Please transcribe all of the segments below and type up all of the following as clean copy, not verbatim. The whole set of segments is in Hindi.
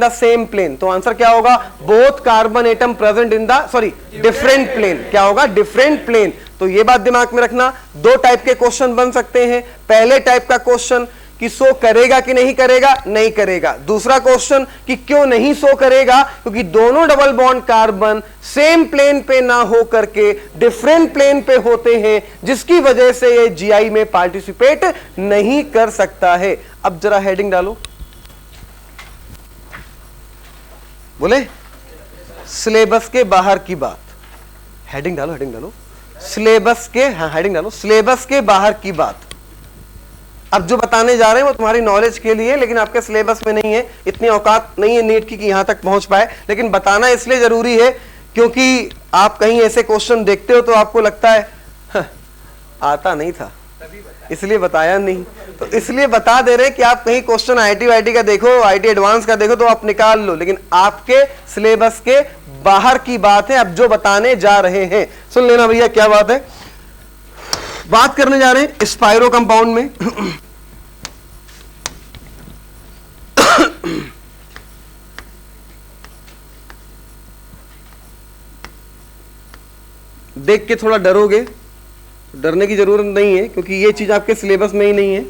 The same plane. तो आंसर क्या होगा? Both carbon atom present in the different plane. क्या होगा? Different plane. तो ये बात दिमाग में रखना। दो टाइप के क्वेश्चन बन सकते हैं। पहले टाइप का क्वेश्चन कि शो करेगा कि नहीं करेगा, नहीं करेगा। दूसरा क्वेश्चन कि क्यों नहीं शो करेगा, क्योंकि दोनों double bond carbon same plane पे ना हो करके डिफरेंट प्लेन पे होते हैं, जिसकी वजह से ये जीआई में पार्टिसिपेट नहीं कर सकता है। अब जरा हेडिंग डालो, बोले सिलेबस के बाहर की बात। हेडिंग डालो, हेडिंग डालो, सिलेबस के, हाँ हेडिंग डालो, सिलेबस के बाहर की बात। अब जो बताने जा रहे हैं वो तुम्हारी नॉलेज के लिए, लेकिन आपके सिलेबस में नहीं है। इतनी औकात नहीं है नीट की कि यहां तक पहुंच पाए, लेकिन बताना इसलिए जरूरी है क्योंकि आप कहीं ऐसे क्वेश्चन देखते हो तो आपको लगता है आता नहीं था इसलिए बताया नहीं। तो इसलिए बता दे रहे कि आप कहीं क्वेश्चन आईटी वाईटी का देखो, आईटी एडवांस का देखो तो आप निकाल लो, लेकिन आपके सिलेबस के बाहर की बात है अब जो बताने जा रहे हैं। सुन लेना भैया क्या बात है। बात करने जा रहे हैं स्पाइरो कंपाउंड में। देख के थोड़ा डरोगे, डरने की जरूरत नहीं है क्योंकि ये चीज आपके सिलेबस में ही नहीं है।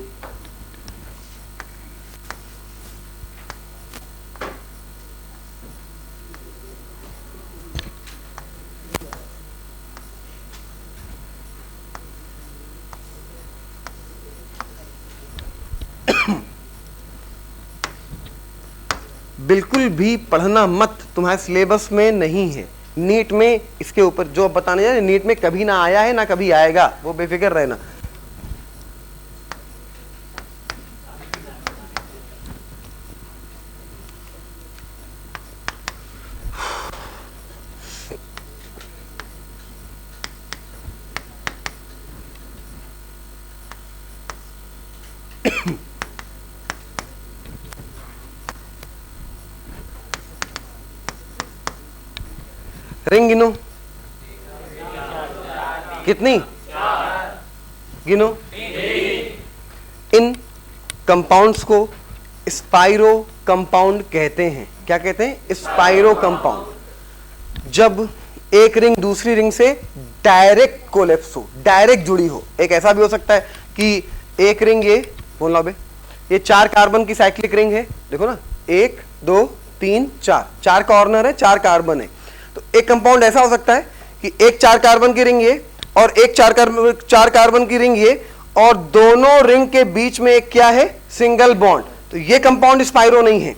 बिल्कुल भी पढ़ना मत, तुम्हारे सिलेबस में नहीं है। नीट में इसके ऊपर जो बताने जा रहे नीट में कभी ना आया है ना कभी आएगा, वो बेफिक्र रहना। रिंग गिनो, कितनी गिनो। इन कंपाउंड्स को स्पाइरो कंपाउंड कहते हैं। क्या कहते हैं? Spiro compound. जब एक रिंग दूसरी रिंग से डायरेक्ट कोलैप्स हो, डायरेक्ट जुड़ी हो। एक ऐसा भी हो सकता है कि एक रिंग ये बोल लो बे, ये 4 कार्बन की साइक्लिक रिंग है, देखो ना, 1 2 3 4, 4 कॉर्नर है, 4 कार्बन है। तो एक कंपाउंड ऐसा हो सकता है कि एक 4 कार्बन की रिंग ये और एक 4 कार्बन की रिंग ये, और दोनों रिंग के बीच में एक क्या है? Single bond. तो ये कंपाउंड स्पाइरो नहीं है।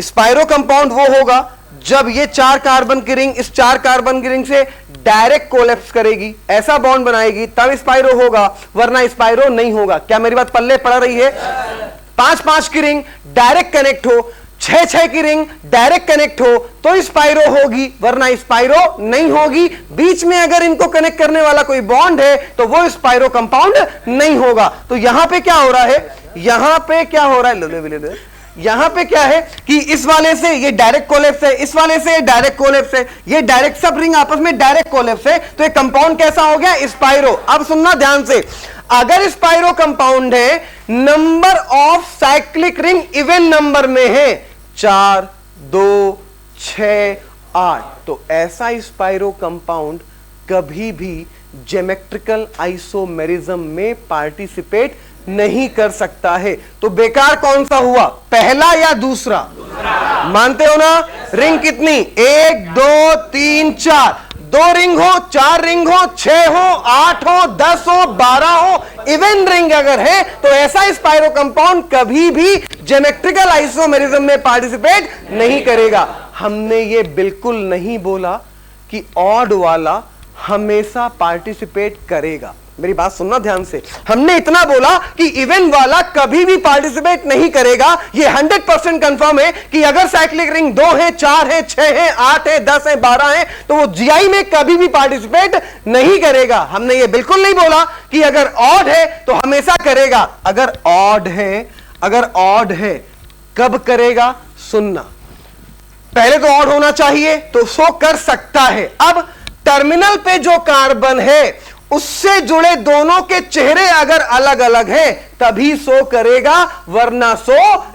स्पाइरो कंपाउंड वो होगा जब ये 4 कार्बन की रिंग इस 4 कार्बन की रिंग से डायरेक्ट कोलैप्स करेगी, ऐसा बॉन्ड बनाएगी, तब स्पाइरो होगा, वरना स्पाइरो नहीं होगा। क्या मेरी बात पल्ले पड़ रही है? 5-5 की रिंग डायरेक्ट कनेक्ट हो, 6-6 की रिंग डायरेक्ट कनेक्ट हो तो स्पाइरो होगी, वरना स्पाइरो नहीं होगी। बीच में अगर इनको कनेक्ट करने वाला कोई बॉन्ड है तो वो स्पाइरो कंपाउंड नहीं होगा। तो यहां पे क्या हो रहा है? यहां पे क्या हो रहा है? यहां पे क्या है कि इस वाले से ये डायरेक्ट कोलैप्स है, इस वाले से डायरेक्ट कोलैप्स है, ये डायरेक्ट सब रिंग आपस में डायरेक्ट कोलैप्स है, तो ये कंपाउंड कैसा हो गया? स्पाइरो। अब सुनना ध्यान से, अगर स्पाइरो कंपाउंड है, number of cyclic ring even number में है, 4 2 6 8, तो ऐसा स्पाइरो कंपाउंड कभी भी ज्योमेट्रिकल आइसोमेरिज्म में पार्टिसिपेट नहीं कर सकता है। तो बेकार कौन सा हुआ, पहला या दूसरा? मानते हो ना? रिंग कितनी? 1 2 3 4, 2 रिंग हो, 4 रिंग हो, 6 हो, 8 हो, 10 हो, 12 हो, इवन रिंग अगर है तो ऐसा स्पाइरो कंपाउंड कभी भी ज्योमेट्रिकल आइसोमेरिज्म में पार्टिसिपेट नहीं करेगा। हमने ये बिल्कुल नहीं बोला कि ऑड वाला हमेशा पार्टिसिपेट करेगा। मेरी बात सुनना ध्यान से। हमने इतना बोला कि इवन वाला कभी भी पार्टिसिपेट नहीं करेगा। ये 100% कंफर्म है कि अगर साइक्लिक रिंग 2 है, 4 है, 6 है, 8 है, 10 है, 12 है, तो वो जीआई में कभी भी पार्टिसिपेट नहीं करेगा। हमने ये बिल्कुल नहीं बोला कि अगर ऑड है तो हमेशा करेगा। अगर ऑड है कब करेगा? सुनना, पहले तो ऑड होना चाहिए तो शो कर सकता है। अब टर्मिनल पे जो कार्बन है उससे जुड़े दोनों के चेहरे अगर अलग अलग हैं तभी सो करेगा, वरना सो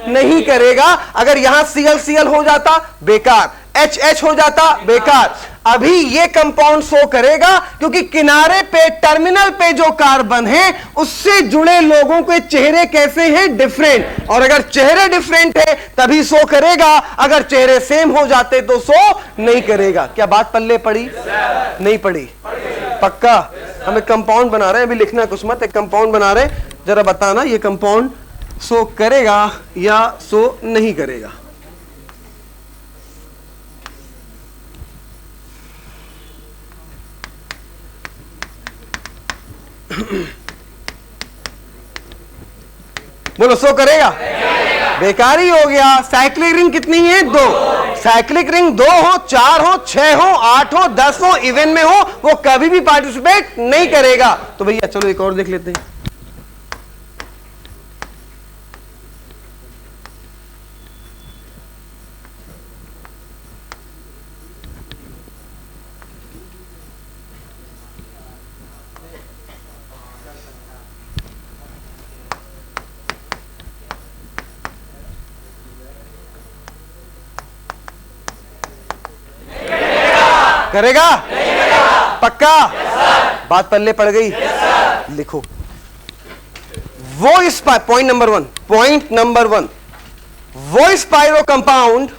नहीं करेगा। अगर यहां Cl हो जाता बेकार, HH हो जाता बेकार। अभी ये कंपाउंड सो करेगा क्योंकि किनारे पे, टर्मिनल पे जो कार्बन है उससे जुड़े लोगों के चेहरे कैसे हैं, डिफरेंट। और अगर चेहरे डिफरेंट है तभी सो करेगा, अगर चेहरे सेम हो जाते तो सो नहीं करेगा। क्या बात पल्ले पड़ी? नहीं पड़ी? पक्का? हम एक कंपाउंड बना रहे हैं, अभी लिखना कुछ मत, एक कंपाउंड बना रहे हैं, जरा बताना ये कंपाउंड सो करेगा या सो नहीं करेगा। बोलो सो करेगा? बेकार ही हो गया। साइक्लिक रिंग कितनी है? 2। साइक्लिक रिंग 2 हो, 4 हो, 6 हो, 8 हो, 10 हो, इवन में हो, वो कभी भी पार्टिसिपेट नहीं करेगा। तो भैया चलो एक और देख लेते हैं। करेगा? पक्का? बात पल्ले पड़ गई? लिखो। वो इस पॉइंट नंबर 1 वो स्पाइरो कंपाउंड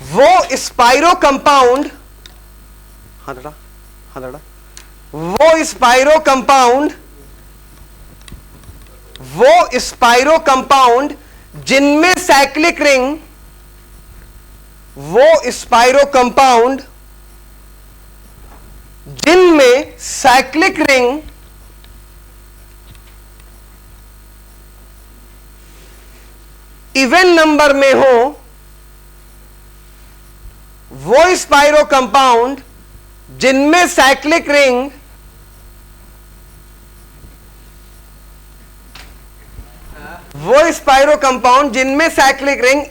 वो स्पाइरो कंपाउंड जिनमें साइक्लिक रिंग इवन नंबर में हो, वो स्पाइरो कंपाउंड जिनमें साइक्लिक रिंग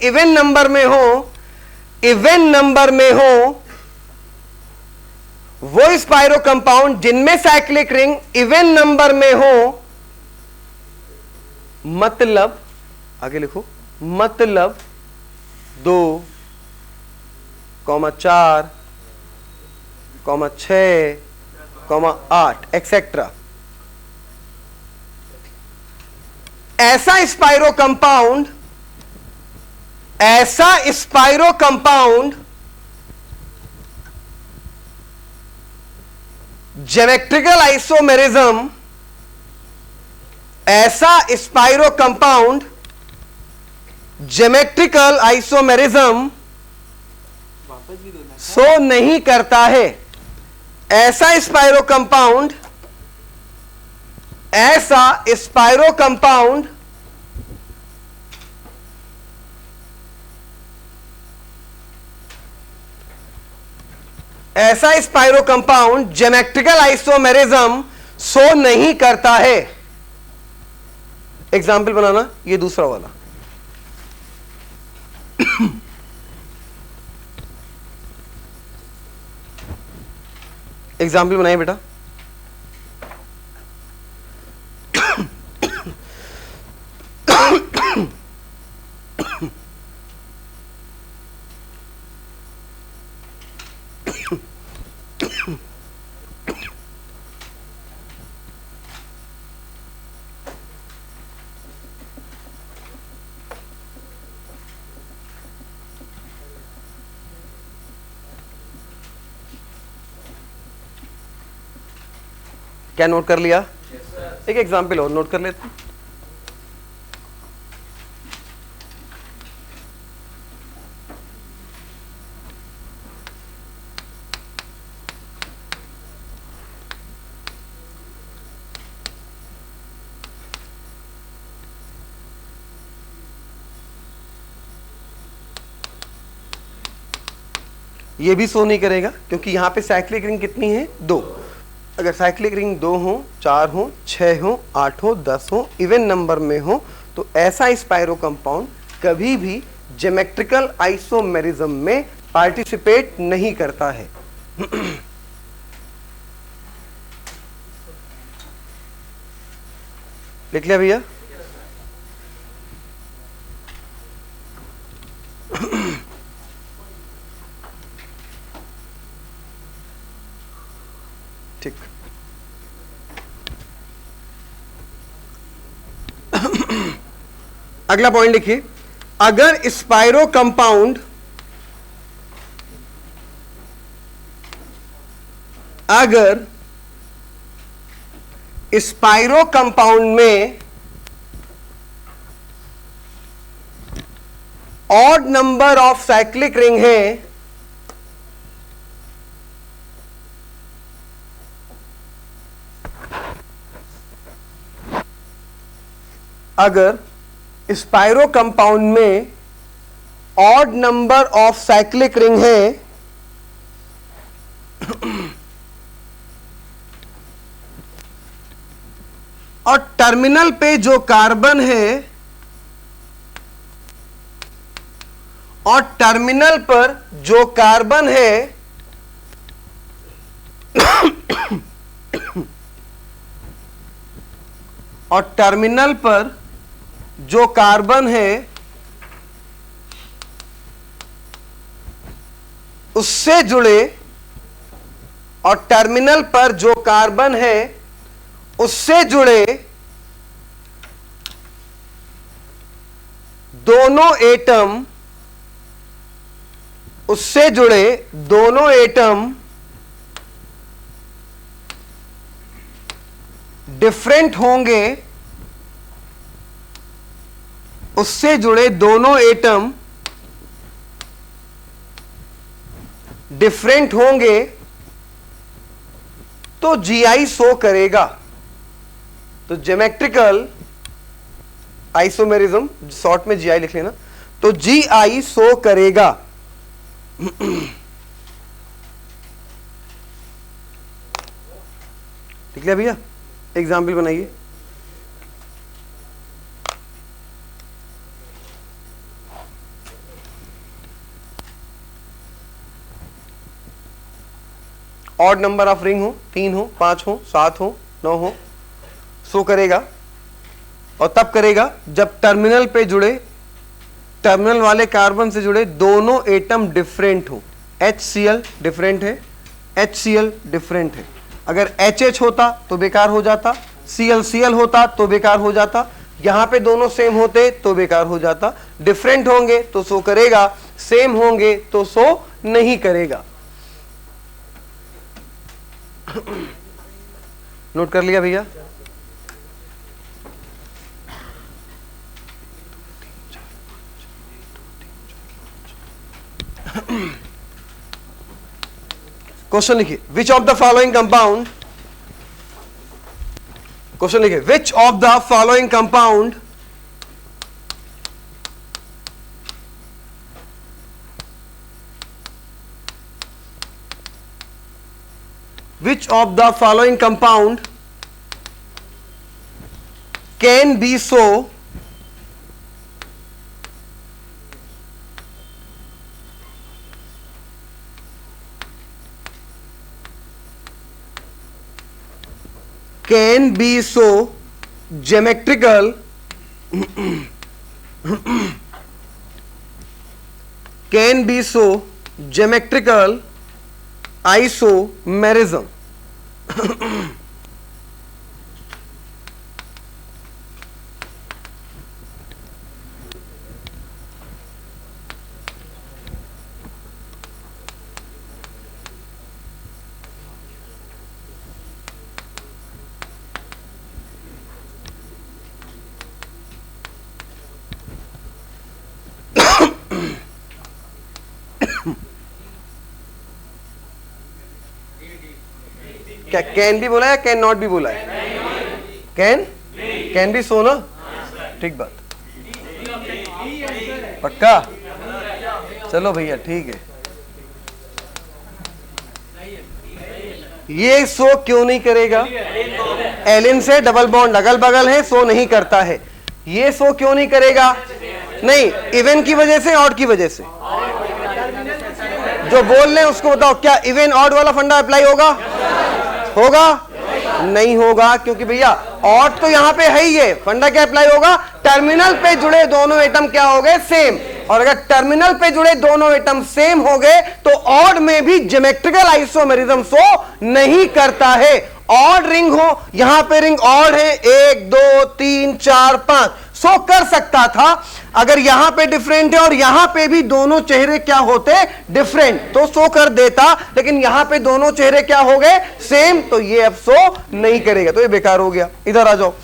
इवन नंबर में हो, वो स्पाइरो कंपाउंड जिनमें साइक्लिक रिंग इवन नंबर में हो, मतलब आगे लिखो, मतलब 2, 4, 6, 8 एक्सेट्रा। ऐसा स्पाइरो कंपाउंड ज्योमेट्रिकल आइसोमेरिज्म, सो नहीं करता है। ऐसा स्पाइरो कंपाउंड ज्योमेट्रिकल आइसोमेरिज्म सो नहीं करता है। एग्जाम्पल बनाना, ये दूसरा वाला। एग्जाम्पल बनाइए बेटा। क्या नोट कर लिया? एक एग्जाम्पल और नोट कर लेते हैं। ये भी सो नहीं करेगा क्योंकि यहां पे साइक्लिक रिंग कितनी है? 2। अगर साइक्लिक रिंग 2 हो, 4 हो, 6 हो, 8 हो, 10 हो, इवन नंबर में हो, तो ऐसा स्पाइरो कंपाउंड कभी भी ज्योमेट्रिकल आइसोमेरिज्म में पार्टिसिपेट नहीं करता है। लिख लिया भैया? ठीक। अगला पॉइंट लिखिए, अगर स्पाइरो कंपाउंड में odd number of cyclic ring है, अगर स्पाइरो कंपाउंड में odd number of cyclic ring है और टर्मिनल पे जो कार्बन है और टर्मिनल पर जो कार्बन है और टर्मिनल पर जो कार्बन है उससे जुड़े और टर्मिनल पर जो कार्बन है उससे जुड़े दोनों एटम डिफरेंट होंगे, उससे जुड़े दोनों एटम डिफरेंट होंगे तो जीआई शो करेगा। तो ज्योमेट्रिकल आइसोमेरिज्म, शॉर्ट में जीआई लिख लेना, तो जीआई शो करेगा। ठीक है भैया? एग्जाम्पल बनाइए। ऑड नंबर ऑफ रिंग हो, 3 हो, 5 हो, 7 हो, 9 हो, शो करेगा। और तब करेगा जब टर्मिनल पे जुड़े, टर्मिनल वाले कार्बन से जुड़े दोनों एटम डिफरेंट हो। HCl डिफरेंट है, HCl डिफरेंट है। अगर HH होता तो बेकार हो जाता, ClCl होता तो बेकार हो जाता, यहां पे दोनों सेम होते तो बेकार हो जाता। डिफरेंट होंगे तो शो करेगा, सेम होंगे तो शो नहीं करेगा। नोट कर लिया भैया? क्वेश्चन लिखिए, which of the following compound, question लिखिए, which of the following compound which of the following compound can be so geometrical geometrical isomerism? क्या कैन भी बोला है, कैन नॉट भी बोला है? कैन भी सो ना? ठीक बात, पक्का? चलो भैया ठीक है। ये सो क्यों नहीं करेगा? एलिन से डबल बॉन्ड अगल बगल है, सो नहीं करता है। ये सो क्यों नहीं करेगा? नहीं, इवन की वजह से, ऑड की वजह से। जो बोल रहे हैं उसको बताओ, क्या इवन ऑड वाला फंडा अप्लाई होगा? नहीं होगा, क्योंकि भैया ऑड तो यहां पे है ही है। फंडा क्या अप्लाई होगा, टर्मिनल पे जुड़े दोनों एटम क्या हो गए, सेम। और अगर टर्मिनल पे जुड़े दोनों एटम सेम हो गए तो ऑड में भी ज्योमेट्रिकल आइसोमेरिज्म शो नहीं करता है। ऑड रिंग हो, यहां पे रिंग ऑड है, 1 2 3 4 5, शो कर सकता था। अगर यहां पे डिफरेंट है और यहां पे भी दोनों चेहरे क्या होते, डिफरेंट, तो शो कर देता। लेकिन यहां पे दोनों चेहरे क्या हो गए, सेम, तो ये अब शो नहीं करेगा, तो ये बेकार हो गया। इधर आ जाओ,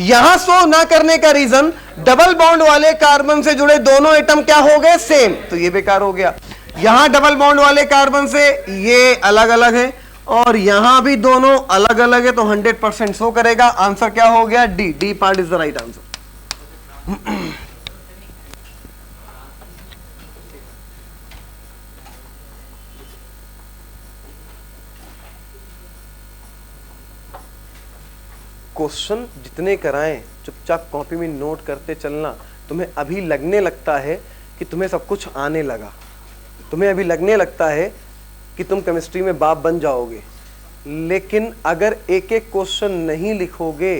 यहां शो ना करने का रीजन, डबल बॉन्ड वाले कार्बन से जुड़े दोनों एटम क्या हो गए, सेम, तो ये बेकार हो गया। यहां डबल बॉन्ड वाले कार्बन से ये अलग अलग है और यहां भी दोनों अलग अलग है, तो 100% शो करेगा। आंसर क्या हो गया, D, D part is the right answer. Question जितने कराएं चुपचाप कॉपी में नोट करते चलना। तुम्हें अभी लगने लगता है कि तुम्हें सब कुछ आने लगा, तुम्हें अभी लगने लगता है कि तुम केमिस्ट्री में बाप बन जाओगे, लेकिन अगर एक एक क्वेश्चन नहीं लिखोगे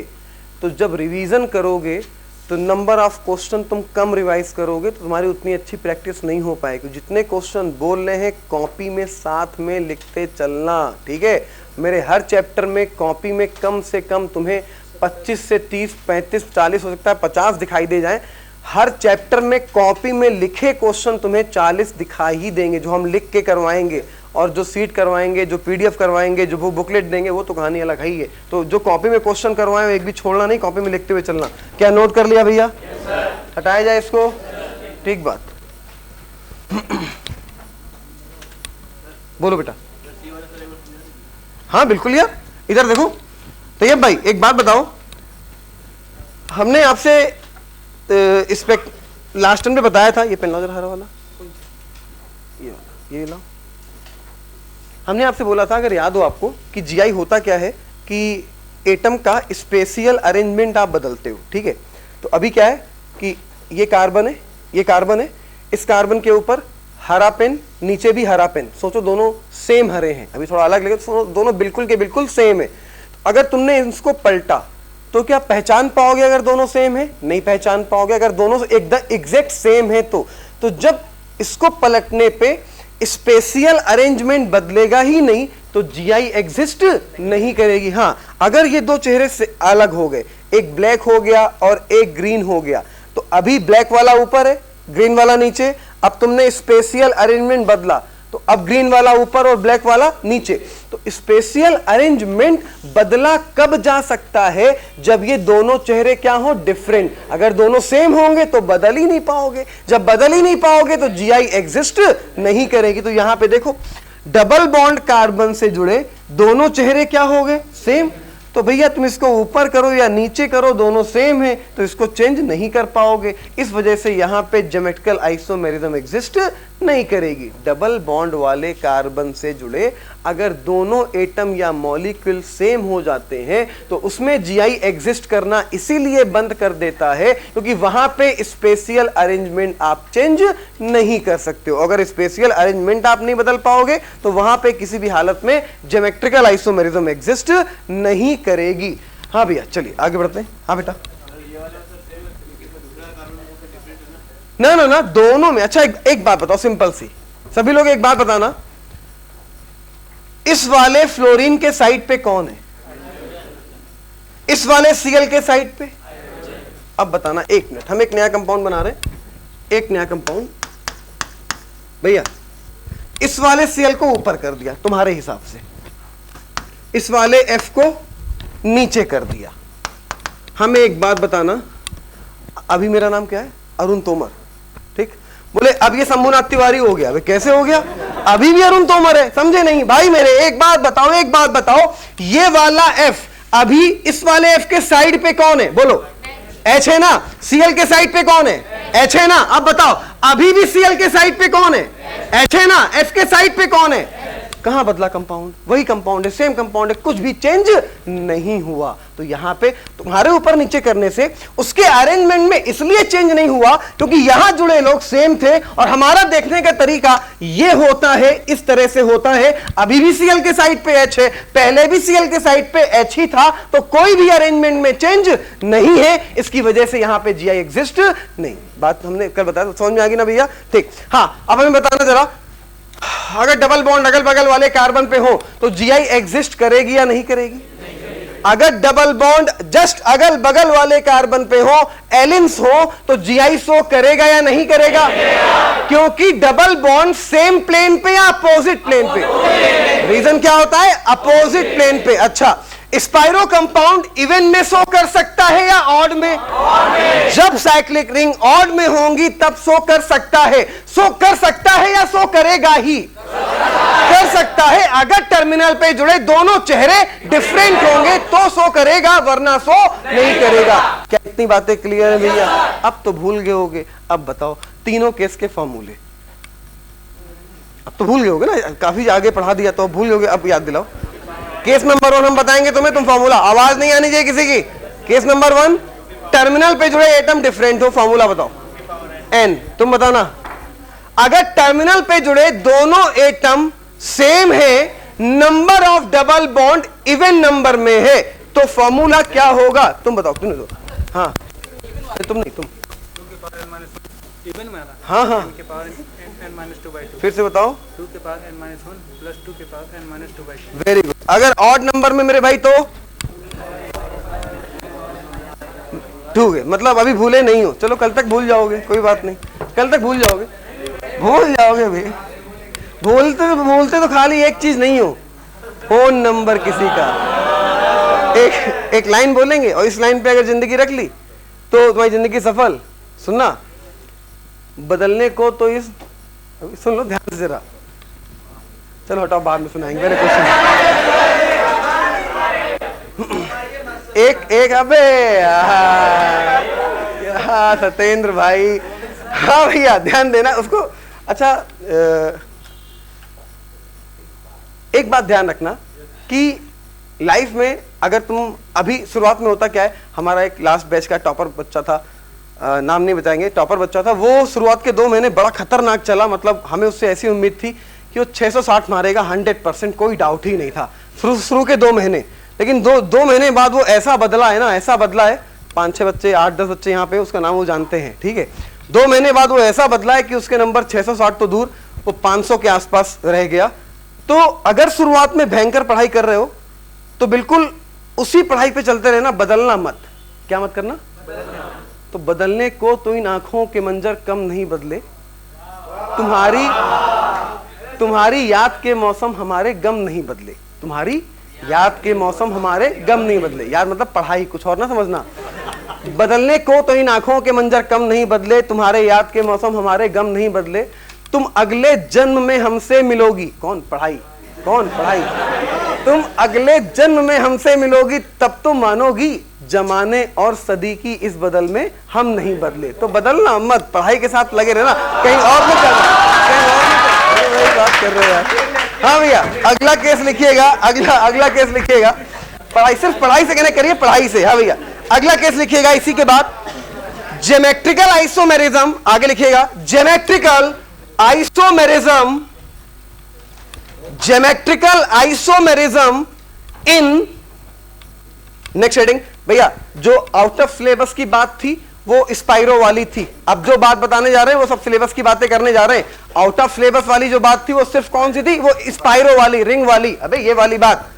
तो जब रिवीजन करोगे तो नंबर ऑफ क्वेश्चन तुम कम रिवाइज करोगे, तो तुम्हारी उतनी अच्छी प्रैक्टिस नहीं हो पाएगी। जितने क्वेश्चन बोल रहे हैं कॉपी में साथ में लिखते चलना, ठीक है। मेरे हर चैप्टर में कॉपी में कम से कम तुम्हें 25 से 30 35 40 हो सकता है 50 दिखाई दे जाएं। हर चैप्टर में कॉपी में लिखे क्वेश्चन तुम्हें 40 दिखाई ही देंगे, जो हम लिख के करवाएंगे। और जो सीट करवाएंगे, जो पीडीएफ करवाएंगे, जो वो बुकलेट देंगे, वो तो कहानी अलग ही है। तो जो कॉपी में क्वेश्चन करवाएं एक भी छोड़ना नहीं, कॉपी में लिखते हुए चलना। क्या नोट कर लिया भैया? हटाया जाए इसको, ठीक बात। बोलो बेटा। हाँ बिल्कुल यार, इधर देखो। तो ये भाई एक बात बताओ, हमने आपसे इस पे लास्ट टाइम में बताया था, ये पेन लाओ जरा हरा वाला, ये लाओ। हमने आपसे बोला था, अगर याद हो आपको, कि जीआई होता क्या है कि एटम का स्पेशियल अरेंजमेंट आप बदलते हो, ठीक है। तो अभी क्या है कि ये कार्बन है, ये कार्बन है, इस कार्बन के ऊपर हरा पेन, नीचे भी हरा पेन। सोचो दोनों सेम हरे हैं, अभी थोड़ा अलग लगे तो दोनों बिल्कुल के बिल्कुल सेम है। अगर तुमने इसको पलटा तो क्या पहचान पाओगे अगर दोनों सेम है? नहीं पहचान पाओगे। अगर दोनों एकदम एग्जैक्ट सेम है तो जब इसको पलटने पे स्पेशियल अरेंजमेंट बदलेगा ही नहीं, तो जीआई एग्जिस्ट नहीं करेगी। हाँ, अगर ये दो चेहरे से अलग हो गए, एक ब्लैक हो गया और एक ग्रीन हो गया, तो अभी ब्लैक वाला ऊपर है, ग्रीन वाला नीचे। अब तुमने स्पेशियल अरेंजमेंट बदला तो अब ग्रीन वाला ऊपर और ब्लैक वाला नीचे। तो स्पेशियल अरेंजमेंट बदला कब जा सकता है? जब ये दोनों चेहरे क्या हो, डिफरेंट। अगर दोनों सेम होंगे तो बदल ही नहीं पाओगे। जब बदल ही नहीं पाओगे तो जीआई एग्जिस्ट नहीं करेगी। तो यहां पे देखो, डबल बॉन्ड कार्बन से जुड़े दोनों चेहरे क्या हो गए, सेम। तो भैया तुम इसको ऊपर करो या नीचे करो, दोनों सेम है, तो इसको चेंज नहीं कर पाओगे। इस वजह से यहां पे ज्योमेट्रिकल आइसोमेरिज्म एग्जिस्ट नहीं करेगी। डबल बॉन्ड वाले कार्बन से जुड़े अगर दोनों एटम या मॉलिक्यूल सेम हो जाते हैं तो उसमें जीआई एग्जिस्ट करना इसीलिए बंद कर देता है क्योंकि वहां पे स्पेशियल अरेंजमेंट आप चेंज नहीं कर सकते हो। अगर स्पेशियल अरेंजमेंट आप नहीं बदल पाओगे तो वहां पे किसी भी हालत में ज्योमेट्रिकल आइसोमेरिज्म एग्जिस्ट नहीं करेगी। हाँ भैया चलिए आगे बढ़ते हैं। हाँ बेटा, ना ना ना दोनों में। अच्छा एक बात बताओ सिंपल सी, सभी लोग एक बात बताना, इस वाले फ्लोरीन के साइड पे कौन है? इस वाले सीएल के साइड पे? अब बताना, एक मिनट, हम एक नया कंपाउंड बना रहे हैं, एक नया कंपाउंड। भैया इस वाले सीएल को ऊपर कर दिया तुम्हारे हिसाब से, इस वाले एफ को नीचे कर दिया। हमें एक बात बताना, अभी मेरा नाम क्या है? अरुण तोमर, ठीक। बोले अब ये शंभुनाथ तिवारी हो गया। अबे कैसे हो गया? अभी भी अरुण तोमर है, समझे नहीं भाई मेरे? एक बात बताओ, एक बात बताओ, ये वाला एफ अभी इस वाले एफ के साइड पे कौन है? बोलो एच है ना। सीएल के साइड पे कौन है? एच है ना। अब बताओ अभी भी सीएल के साइड पे कौन है? एच है ना। एफ के साइड पे कौन है? कहां बदला कंपाउंड? वही कंपाउंड है, सेम कंपाउंड है, कुछ भी चेंज नहीं हुआ। तो यहां पे तुम्हारे ऊपर नीचे करने से उसके अरेंजमेंट में इसलिए चेंज नहीं हुआ क्योंकि यहां जुड़े लोग सेम थे और हमारा देखने का तरीका ये होता है, इस तरह से होता है। अभी भी Cl के साइड पे H है, पहले भी Cl के साइड पे H ही था, तो कोई भी अरेंजमेंट में चेंज नहीं है। इसकी वजह से यहां पे Gi एग्जिस्ट नहीं। बात हमने कल बताया, तो समझ में आ गई ना भैया? ठीक। हाँ, अब हमें बताना जरा, अगर डबल बॉन्ड अगल बगल वाले कार्बन पे हो तो Gi एग्जिस्ट करेगी या नहीं करेगी? अगर डबल बॉन्ड जस्ट अगल बगल वाले कार्बन पे हो, एलिन्स हो, तो Gi शो करेगा या नहीं करेगा? क्योंकि डबल बॉन्ड सेम प्लेन पे या अपोजिट प्लेन पे? रीजन क्या होता है? अपोजिट प्लेन पे। अच्छा, स्पाइरो कंपाउंड इवन में शो कर सकता है या ऑड में? जब साइक्लिक रिंग ऑड में होंगी तब शो कर सकता है। शो कर सकता है या शो करेगा ही? कर सकता है। अगर टर्मिनल पे जुड़े दोनों चेहरे डिफरेंट होंगे तो शो करेगा, वरना शो नहीं करेगा। क्या इतनी बातें क्लियर है भैया? अब तो भूल गए होगे। अब बताओ तीनों केस के फॉर्मूले। अब तो भूल गए होगे ना, काफी आगे पढ़ा दिया तो भूल गए। अब याद दिलाओ। केस नंबर 1 हम बताएंगे तुम्हें, तुम फॉर्मूला, आवाज नहीं आनी चाहिए किसी की। केस नंबर 1, टर्मिनल पे जुड़े एटम डिफरेंट हो, फॉर्मूला बताओ। N, तुम बताना। अगर टर्मिनल पे जुड़े दोनों एटम सेम है, number of double bond even number में है, तो फॉर्मूला क्या होगा? तुम बताओ, तुमने दो। हाँ, तुम नहीं, तुम। हाँ हाँ, फिर से बताओ। 2 के पावर n-1 प्लस 2 के पावर n-2/2। Very good. अगर ऑड नंबर में मेरे भाई तो 2 है, मतलब अभी भूले नहीं हो। चलो कल तक भूल जाओगे, कोई बात नहीं, कल तक भूल जाओगे, भूल जाओगे भाई। भूलते तो खाली एक चीज नहीं हो, फोन नंबर किसी का। एक लाइन बोलेंगे और इस लाइन पे अगर जिंदगी रख ली तो तुम्हारी जिंदगी सफल। सुनना, बदलने को तो इस, सुन लो ध्यान से जरा। चलो हटाओ, बाद में सुनाएंगे मेरे क्वेश्चन। एक अबे सत्येंद्र भाई, हाँ भैया ध्यान देना उसको। अच्छा, एक बात ध्यान रखना कि लाइफ में अगर तुम, अभी शुरुआत में होता क्या है, हमारा एक लास्ट बैच का टॉपर बच्चा था, नाम नहीं बताएंगे, टॉपर बच्चा था। वो शुरुआत के 2 महीने बड़ा खतरनाक चला। मतलब हमें उससे ऐसी उम्मीद थी कि वो 660 मारेगा 100%, कोई डाउट ही नहीं था शुरू के 2 महीने। लेकिन दो महीने बाद वो ऐसा बदला है ना, ऐसा बदला है। 5-6 बच्चे, 8-10 बच्चे यहाँ पे उसका नाम वो जानते हैं, ठीक है। 2 महीने बाद वो ऐसा बदला है कि उसके नंबर 660 तो दूर, वो 500 के आसपास रह गया। तो अगर शुरुआत में भयंकर पढ़ाई कर रहे हो तो बिल्कुल उसी पढ़ाई पे चलते रहना, बदलना मत। क्या मत करना? तो बदलने को तो इन आंखों के मंजर कम नहीं बदले, तुम्हारी याद के मौसम हमारे गम नहीं बदले। तुम्हारी याद के मौसम हमारे गम नहीं बदले। याद मतलब पढ़ाई, कुछ और ना समझना। बदलने को तो इन आंखों के मंजर कम नहीं बदले, तुम्हारे याद के मौसम हमारे गम नहीं बदले। तुम अगले जन्म में हमसे मिलोगी। कौन? पढ़ाई। कौन? पढ़ाई। तुम अगले जन्म में हमसे मिलोगी, तब तुम मानोगी जमाने और सदी की इस बदल में हम नहीं बदले। तो बदलना मत, पढ़ाई के साथ लगे रहना, कहीं और मत जाना, कहीं और मत। वही बात कर रहे हो यार। हाँ भैया, अगला केस लिखिएगा, अगला केस लिखिएगा। पढ़ाई, सिर्फ पढ़ाई से कहना करिए, पढ़ाई से। हाँ भैया, अगला केस लिखिएगा। इसी के बाद ज्योमेट्रिकल आइसोमेरिज्म, आगे लिखिएगा ज्योमेट्रिकल आइसोमेरिज्म, ज्योमेट्रिकल आइसोमेरिज्म इन, नेक्स्ट हेडिंग भैया। जो आउट ऑफ सिलेबस की बात थी वो स्पाइरो वाली थी। अब जो बात बताने जा रहे हैं वो सब सिलेबस की बातें करने जा रहे हैं। आउट ऑफ सिलेबस वाली जो बात थी वो सिर्फ कौन सी थी? वो स्पाइरो वाली, रिंग वाली। अबे ये वाली बात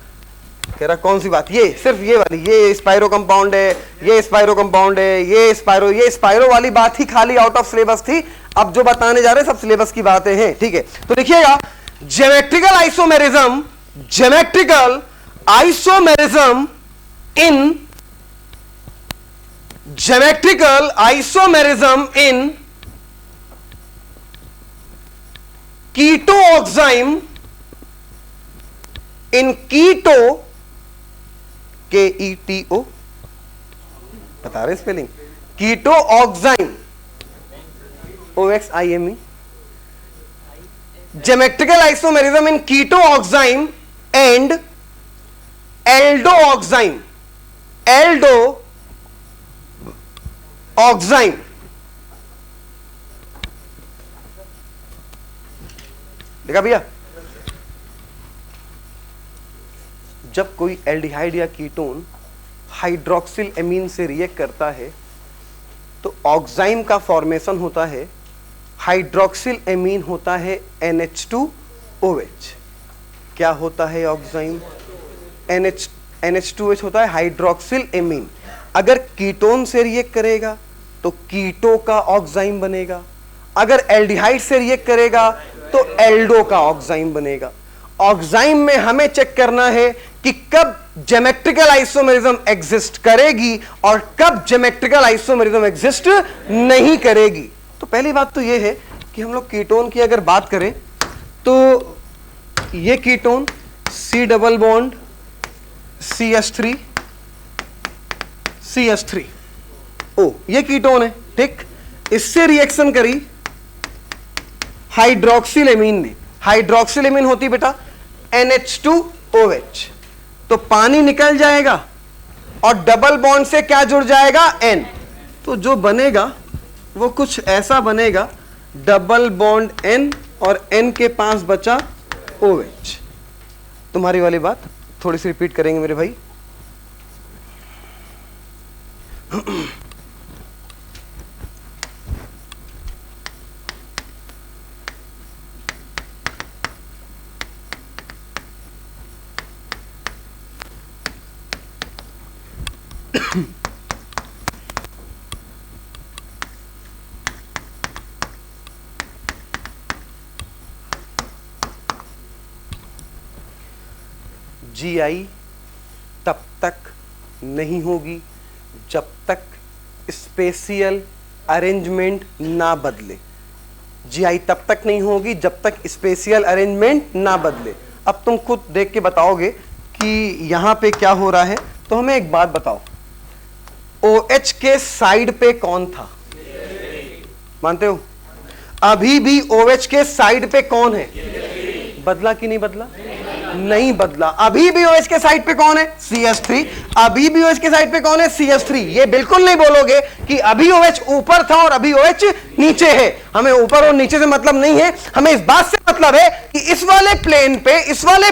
कह रहा, कौन सी बात? ये सिर्फ ये वाली, ये स्पाइरो कंपाउंड है, ये स्पाइरो कंपाउंड है, ये स्पाइरो वाली बात ही खाली आउट ऑफ सिलेबस थी। अब जो बताने जा रहे हैं सब सिलेबस की बातें हैं, ठीक है। तो लिखिएगा geometrical isomerism, geometrical isomerism in, geometrical isomerism in keto oxime, in keto, KETO, बता रहे spelling, keto oxime, OXIME, geometrical isomerism in keto oxime and aldo oxime. Aldo oxime देखा भैया, जब कोई एल्डिहाइड या कीटोन हाइड्रोक्सिल एमीन से रिएक्ट करता है तो ऑक्साइम का फॉर्मेशन होता है, हाइड्रोक्सिल एमीन होता है NH2OH। क्या होता है ऑक्साइम? NH2OH होता है हाइड्रोक्सिल एमीन। अगर कीटोन से रिएक्ट करेगा तो कीटो का ऑक्साइम बनेगा, अगर एल्डिहाइड से रिएक्ट करेगा तो एल्डो का ऑक्साइम बनेगा। ऑक्साइम में हमें चेक करना है कि कब ज्योमेट्रिकल आइसोमेरिज्म एग्जिस्ट करेगी और कब ज्योमेट्रिकल आइसोमेरिज्म एग्जिस्ट नहीं करेगी। तो पहली बात तो यह है कि हम लोग कीटोन की अगर बात करें तो ये ketone C double bond CH3 CH3 O ये कीटोन है, ठीक। इससे रिएक्शन करी हाइड्रोक्सिल एमीन ने। हाइड्रोक्सिल एमीन होती बेटा NH2OH, तो पानी निकल जाएगा और डबल बॉन्ड से क्या जुड़ जाएगा? N। तो जो बनेगा वो कुछ ऐसा बनेगा, डबल बॉन्ड N और N के पास बचा OH। तुम्हारी वाली बात थोड़ी सी रिपीट करेंगे मेरे भाई। GI तब तक नहीं होगी जब तक स्पेशियल अरेंजमेंट ना बदले। GI तब तक नहीं होगी जब तक स्पेशियल अरेंजमेंट ना बदले। अब तुम खुद देख के बताओगे कि यहां पे क्या हो रहा है। तो हमें एक बात बताओ, OH के साइड पे कौन था? मानते हो? अभी भी OH के साइड पे कौन है? बदला कि नहीं बदला? नहीं बदला। अभी भी OH के साइड पे कौन है? CH3। अभी भी OH के साइड पे कौन है? CH3। ये बिल्कुल नहीं बोलोगे कि अभी OH ऊपर था और अभी OH नीचे है। हमें ऊपर और नीचे से मतलब नहीं है, हमें इस बात से मतलब है कि इस वाले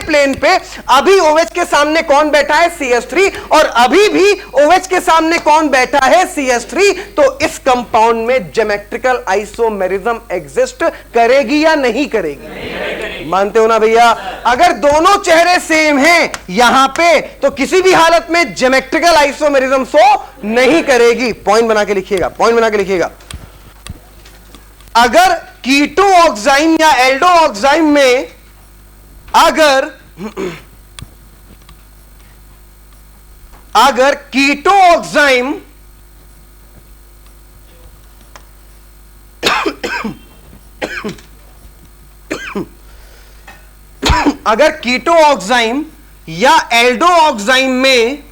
प्लेन पे अभी OH के सामने कौन बैठा है? CH3। और अभी भी OH के सामने कौन बैठा है? CH3। तो इस कंपाउंड में ज्योमेट्रिकल आइसोमेरिज्म एग्जिस्ट करेगी या नहीं करेगी? मानते हो ना भैया? अगर दोनों चेहरे सेम हैं यहां पे तो किसी भी हालत में ज्योमेट्रिकल आइसोमेरिज्म शो नहीं करेगी। पॉइंट बना के लिखिएगा, पॉइंट बना के लिखिएगा। अगर कीटो ऑक्साइम या एल्डो ऑक्साइम में अगर कीटो ऑक्साइम अगर कीटो ऑक्साइम या एल्डो ऑक्साइम में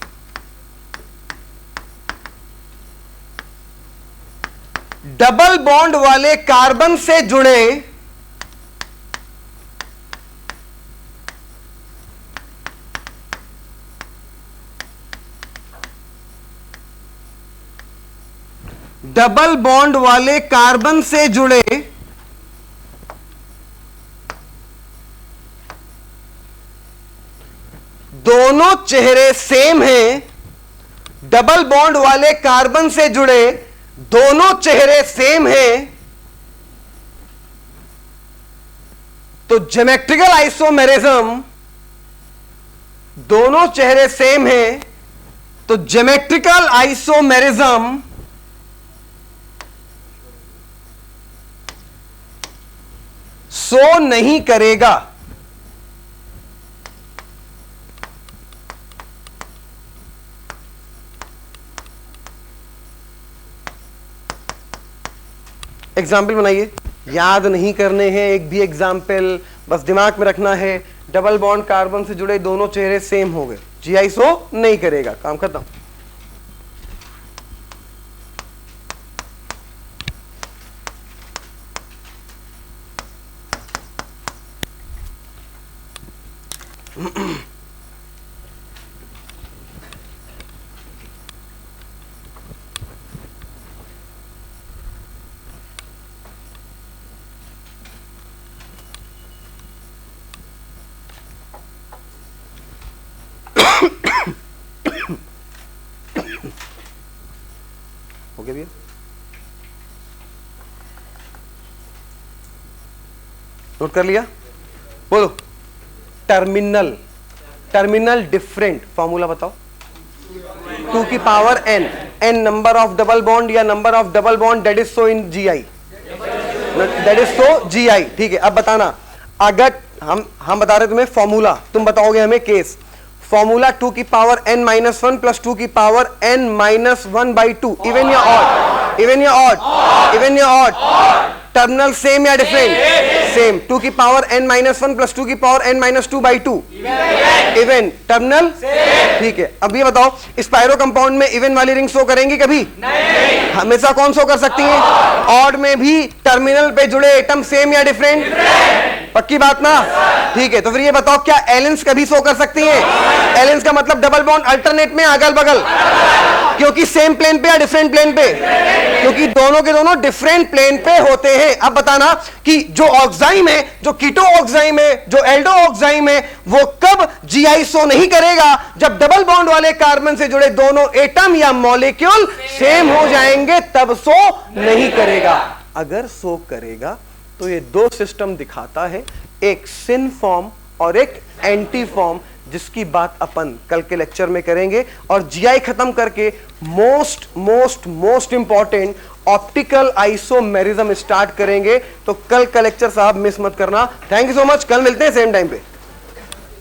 डबल बॉन्ड वाले कार्बन से जुड़े डबल बॉन्ड वाले कार्बन से जुड़े दोनों चेहरे सेम हैं, डबल बॉन्ड वाले कार्बन से जुड़े दोनों चेहरे सेम हैं, तो ज्योमेट्रिकल आइसोमेरिज्म, दोनों चेहरे सेम हैं तो ज्योमेट्रिकल आइसोमेरिज्म शो नहीं करेगा। एग्जाम्पल बनाइए, याद नहीं करने हैं एक भी एग्जाम्पल, बस दिमाग में रखना है। डबल बॉन्ड कार्बन से जुड़े दोनों चेहरे सेम हो गए, GI शो नहीं करेगा, काम खत्म। ओके भैया, नोट कर लिया? बोलो टर्मिनल, टर्मिनल डिफरेंट, फॉर्मूला बताओ। 2 की power n, n number of double bond या number of double bond, that is so in GI, that is so GI। ठीक है, अब बताना, अगर हम बता रहे तुम्हें फॉर्मूला, तुम बताओगे हमें केस। फॉर्मूला 2 की पावर n माइनस 1 प्लस 2 की power n minus 1 by 2, even या ऑड, इवन या ऑड, इवन या ऑड, टर्मिनल सेम या डिफरेंट? सेम। 2 की पावर n माइनस 1 प्लस 2 की power n minus 2 by 2, even. Terminal, ठीक है। अब ये बताओ, स्पाइरो कंपाउंड में इवन वाली रिंग शो करेंगी कभी? नहीं। हमेशा कौन शो कर सकती है? ऑड में भी टर्मिनल पे जुड़े एटम सेम या डिफरेंट? पक्की बात ना? ठीक है, तो फिर ये बताओ, क्या एलेंस कभी शो कर सकती हैं? एलेंस का मतलब डबल बॉन्ड अल्टरनेट में, अगल बगल, क्योंकि सेम प्लेन पे या डिफरेंट प्लेन पे? क्योंकि दोनों के दोनों डिफरेंट प्लेन पे होते हैं। अब बताना कि जो ऑक्साइम है, जो कीटो ऑक्साइम है, जो एल्डो ऑक्साइम है, वो कब GI शो नहीं करेगा? जब डबल बॉन्ड वाले कार्बन से जुड़े दोनों एटम या मॉलिक्यूल सेम हो जाएंगे, तब शो नहीं करेगा। अगर शो करेगा तो ये दो सिस्टम दिखाता है, एक सिन फॉर्म और एक एंटी फॉर्म, जिसकी बात अपन कल के लेक्चर में करेंगे। और GI खत्म करके most most most important optical isomerism start करेंगे। तो कल का लेक्चर साहब मिस मत करना। थैंक यू सो मच, कल मिलते हैं सेम टाइम पे।